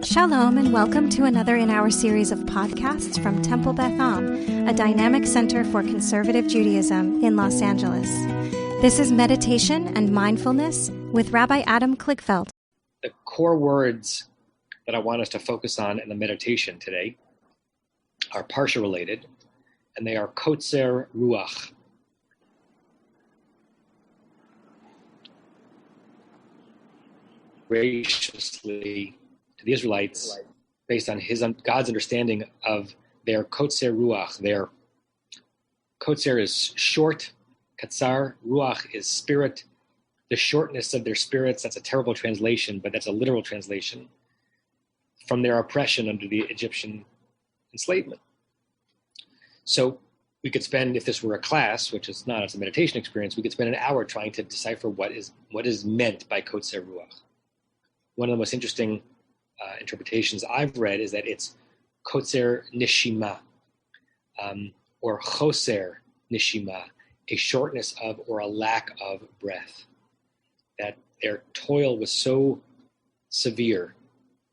Shalom and welcome to another in our series of podcasts from Temple Beth Am, a dynamic center for conservative Judaism in Los Angeles. This is Meditation and Mindfulness with Rabbi Adam Kligfeld. The core words that I want us to focus on in the meditation today are parsha related, and they are kotzer ruach. Graciously to the Israelites, based on God's understanding of their kotzer ruach. Their kotzer is short, katsar, ruach is spirit. The shortness of their spirits, that's a terrible translation, but that's a literal translation, from their oppression under the Egyptian enslavement. So we could spend, if this were a class, which is not, it's a meditation experience, we could spend an hour trying to decipher what is meant by kotzer ruach. One of the most interesting interpretations I've read is that it's kotzer nishima, or choser nishima, a shortness of or a lack of breath. That their toil was so severe,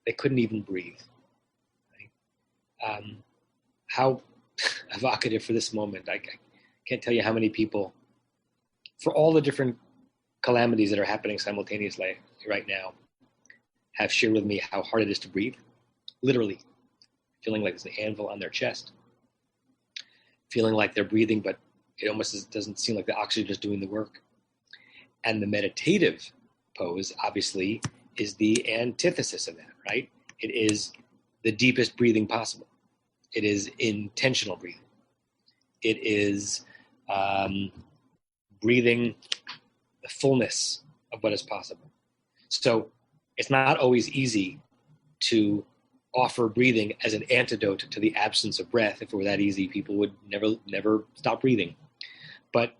they couldn't even breathe. Right? How evocative for this moment. I can't tell you how many people, for all the different calamities that are happening simultaneously right now, have shared with me how hard it is to breathe, literally, feeling like there's an anvil on their chest, feeling like they're breathing, but it almost doesn't seem like the oxygen is doing the work. And the meditative pose, obviously, is the antithesis of that, right? It is the deepest breathing possible. It is intentional breathing. It is breathing the fullness of what is possible. So it's not always easy to offer breathing as an antidote to the absence of breath. If it were that easy, people would never stop breathing. But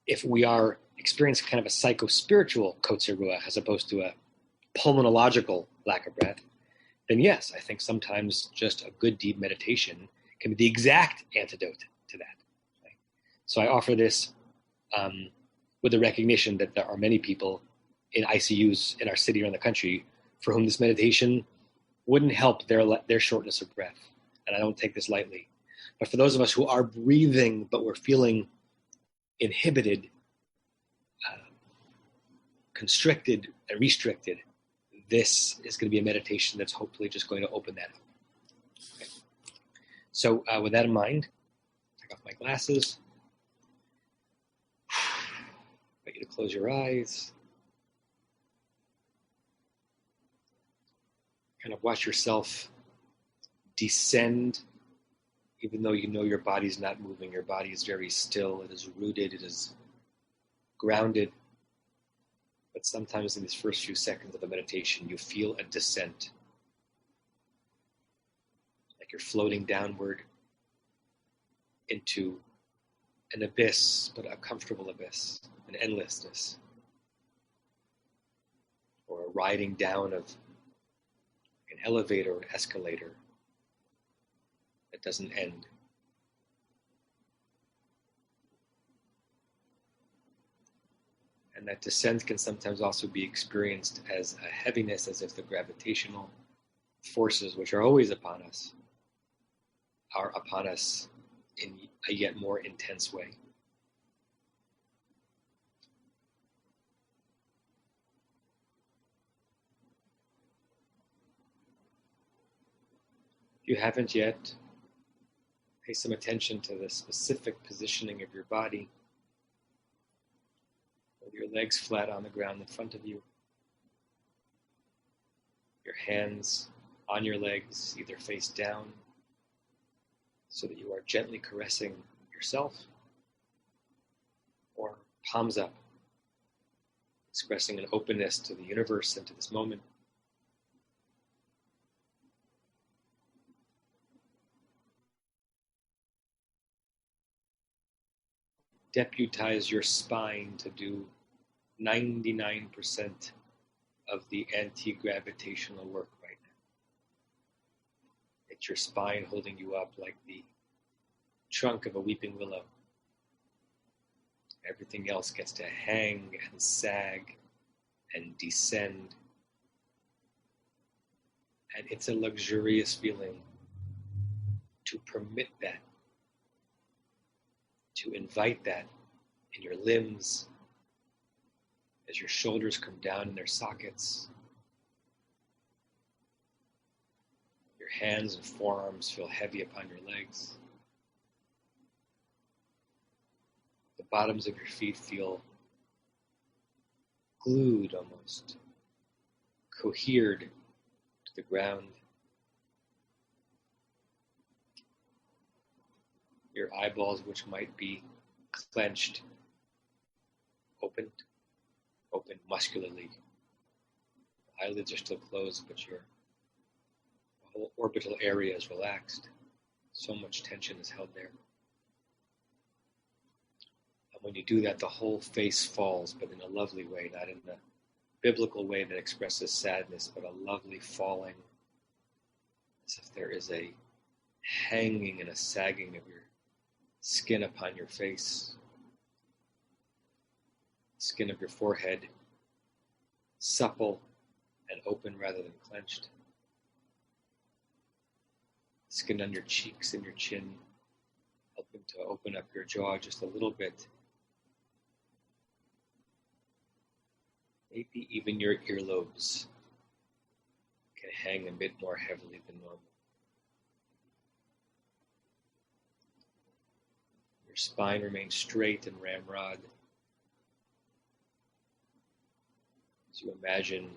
if we are experiencing kind of a psycho-spiritual kotzer ruach as opposed to a pulmonological lack of breath, then yes, I think sometimes just a good deep meditation can be the exact antidote to that. Right? So I offer this with the recognition that there are many people in ICUs in our city or in the country for whom this meditation wouldn't help their shortness of breath. And I don't take this lightly. But for those of us who are breathing, but we're feeling inhibited, constricted, and restricted, this is going to be a meditation that's hopefully just going to open that up. Okay. So with that in mind, take off my glasses. I want you to close your eyes. Kind of watch yourself descend, even though you know your body's not moving. Your body is very still. It is rooted. It is grounded. But sometimes in these first few seconds of the meditation, you feel a descent. Like you're floating downward into an abyss, but a comfortable abyss, an endlessness. Or a riding down of an elevator or an escalator that doesn't end. And that descent can sometimes also be experienced as a heaviness, as if the gravitational forces, which are always upon us, are upon us in a yet more intense way. If you haven't yet, pay some attention to the specific positioning of your body, with your legs flat on the ground in front of you, your hands on your legs, either face down, so that you are gently caressing yourself, or palms up, expressing an openness to the universe and to this moment. Deputize your spine to do 99% of the anti-gravitational work right now. It's your spine holding you up like the trunk of a weeping willow. Everything else gets to hang and sag and descend And it's a luxurious feeling to permit that, to invite that in your limbs as your shoulders come down in their sockets. Your hands and forearms feel heavy upon your legs. The bottoms of your feet feel glued almost, cohered to the ground. Your eyeballs, which might be clenched, open muscularly. The eyelids are still closed, but your whole orbital area is relaxed. So much tension is held there. When you do that, the whole face falls, but in a lovely way, not in the biblical way that expresses sadness, but a lovely falling, as if there is a hanging and a sagging of your skin upon your face, skin of your forehead, supple and open rather than clenched, skin on your cheeks and your chin, helping to open up your jaw just a little bit. Maybe even your earlobes can hang a bit more heavily than normal. Your spine remains straight and ramrod as you imagine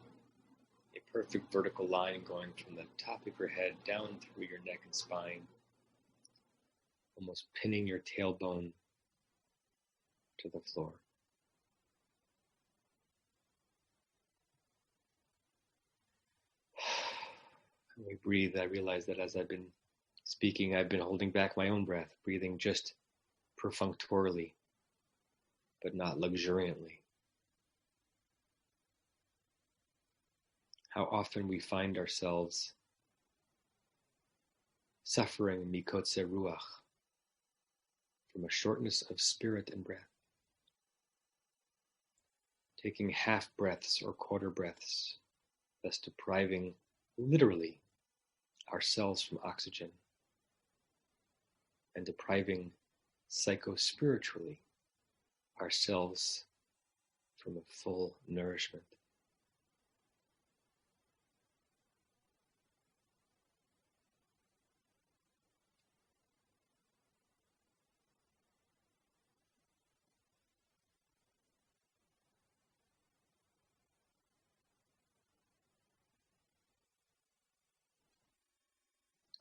a perfect vertical line going from the top of your head down through your neck and spine, almost pinning your tailbone to the floor. When we breathe, I realize that as I've been speaking, I've been holding back my own breath, breathing just perfunctorily, but not luxuriantly. How often we find ourselves suffering mikotze ruach, from a shortness of spirit and breath, taking half breaths or quarter breaths, thus depriving literally ourselves from oxygen and depriving psycho-spiritually ourselves from a full nourishment.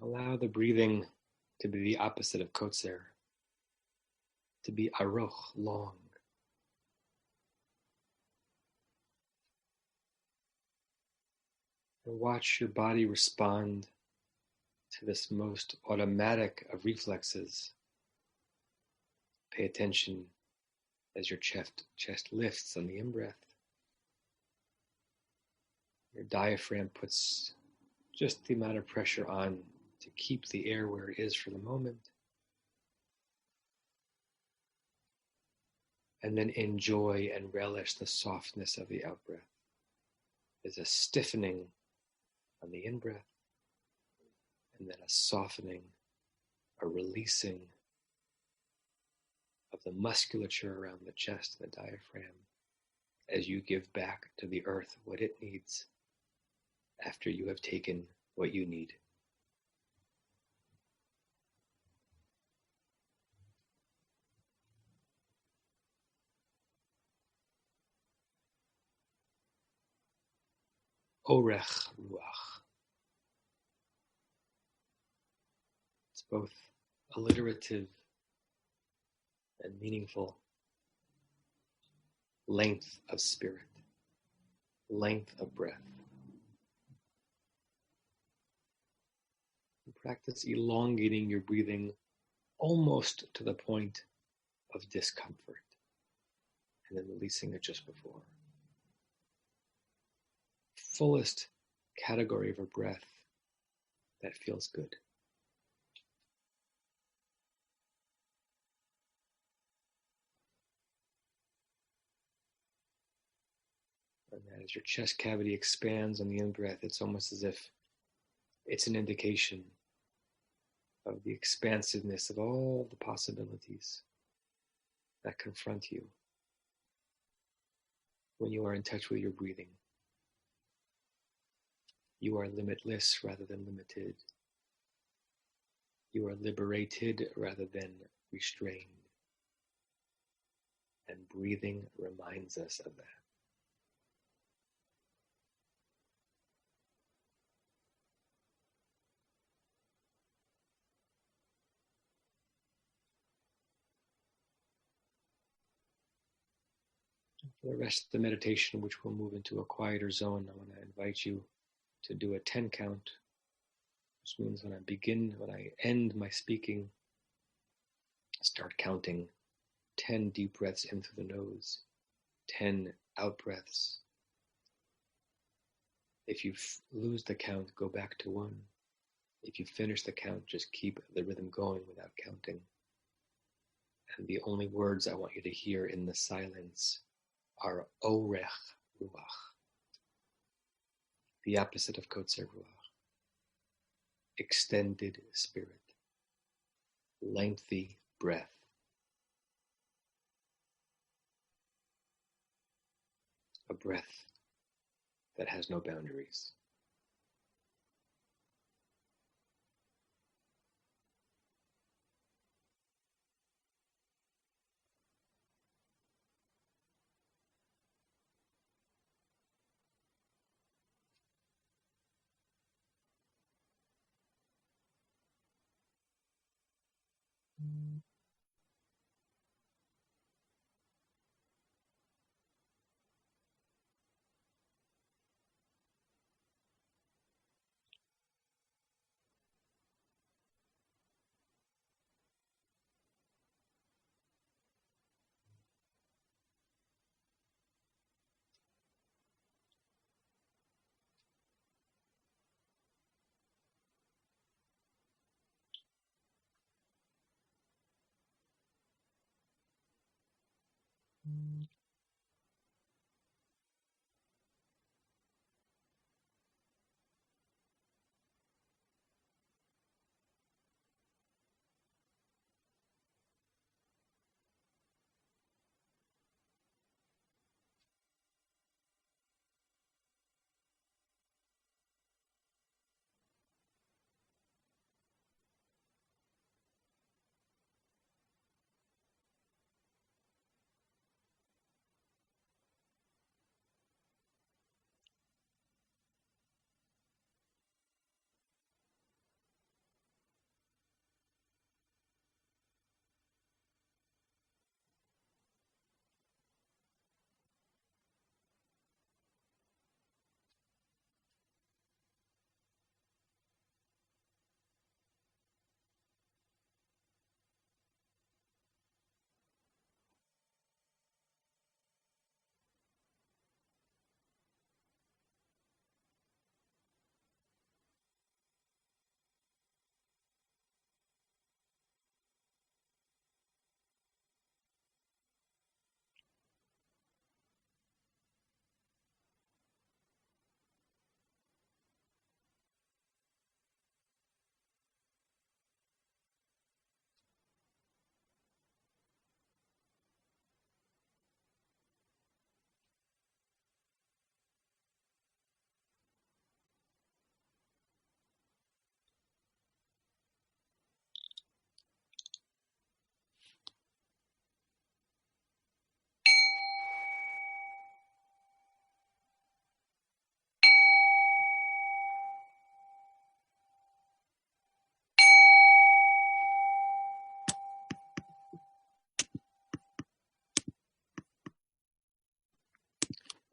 Allow the breathing to be the opposite of kotzer, to be aroch, long. And watch your body respond to this most automatic of reflexes. Pay attention as your chest lifts on the in-breath. Your diaphragm puts just the amount of pressure on to keep the air where it is for the moment. And then enjoy and relish the softness of the out-breath. There's a stiffening on the in-breath, and then a softening, a releasing of the musculature around the chest and the diaphragm as you give back to the earth what it needs after you have taken what you need. Orech Ruach. It's both alliterative and meaningful. Length of spirit, length of breath. Practice elongating your breathing almost to the point of discomfort, and then releasing it just before. Fullest category of a breath that feels good. And as your chest cavity expands on the in-breath, it's almost as if It's an indication of the expansiveness of all the possibilities that confront you when you are in touch with your breathing. You are limitless rather than limited. You are liberated rather than restrained. And breathing reminds us of that. For the rest of the meditation, which will move into a quieter zone, I want to invite you to do a 10 count, which means when I end my speaking, start counting 10 deep breaths in through the nose, 10 out breaths. If you lose the count, go back to 1. If you finish the count, just keep the rhythm going without counting. And the only words I want you to hear in the silence are Orech Ruach, the opposite of Kotzer Ruach, extended spirit, lengthy breath. A breath that has no boundaries.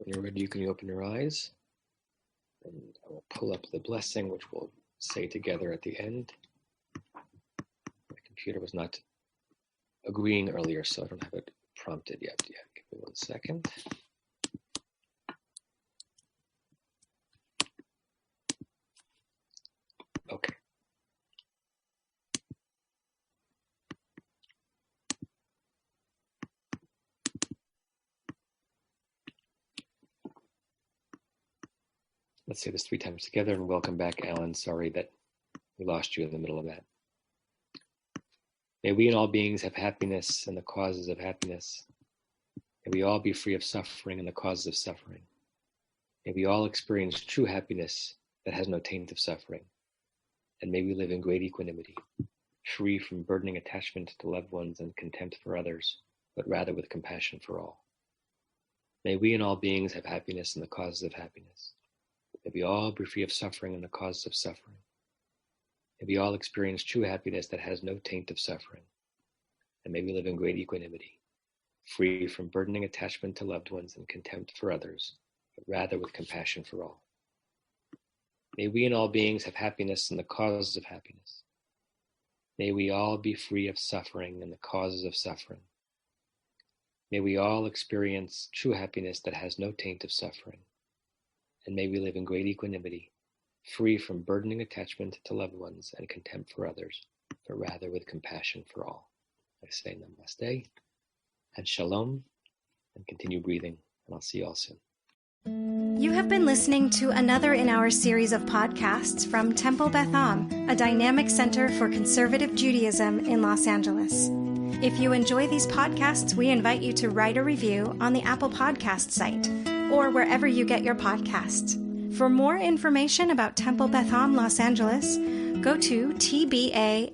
When you're ready, you can open your eyes, and I will pull up the blessing, which we'll say together at the end. My computer was not agreeing earlier, so I don't have it prompted yet. Give me 1 second. Okay. Let's say this 3 times together, and welcome back, Alan. Sorry that we lost you in the middle of that. May we and all beings have happiness and the causes of happiness. May we all be free of suffering and the causes of suffering. May we all experience true happiness that has no taint of suffering. And may we live in great equanimity, free from burdening attachment to loved ones and contempt for others, but rather with compassion for all. May we and all beings have happiness and the causes of happiness. May we all be free of suffering and the causes of suffering. May we all experience true happiness that has no taint of suffering. And may we live in great equanimity, free from burdening attachment to loved ones and contempt for others, but rather with compassion for all. May we and all beings have happiness and the causes of happiness. May we all be free of suffering and the causes of suffering. May we all experience true happiness that has no taint of suffering. And may we live in great equanimity, free from burdening attachment to loved ones and contempt for others, but rather with compassion for all. I say namaste and shalom, and continue breathing, and I'll see you all soon. You have been listening to another in our series of podcasts from Temple Beth Am, a dynamic center for conservative Judaism in Los Angeles. If you enjoy these podcasts, we invite you to write a review on the Apple Podcast site or wherever you get your podcasts. For more information about Temple Beth Am Los Angeles, go to tbala.org.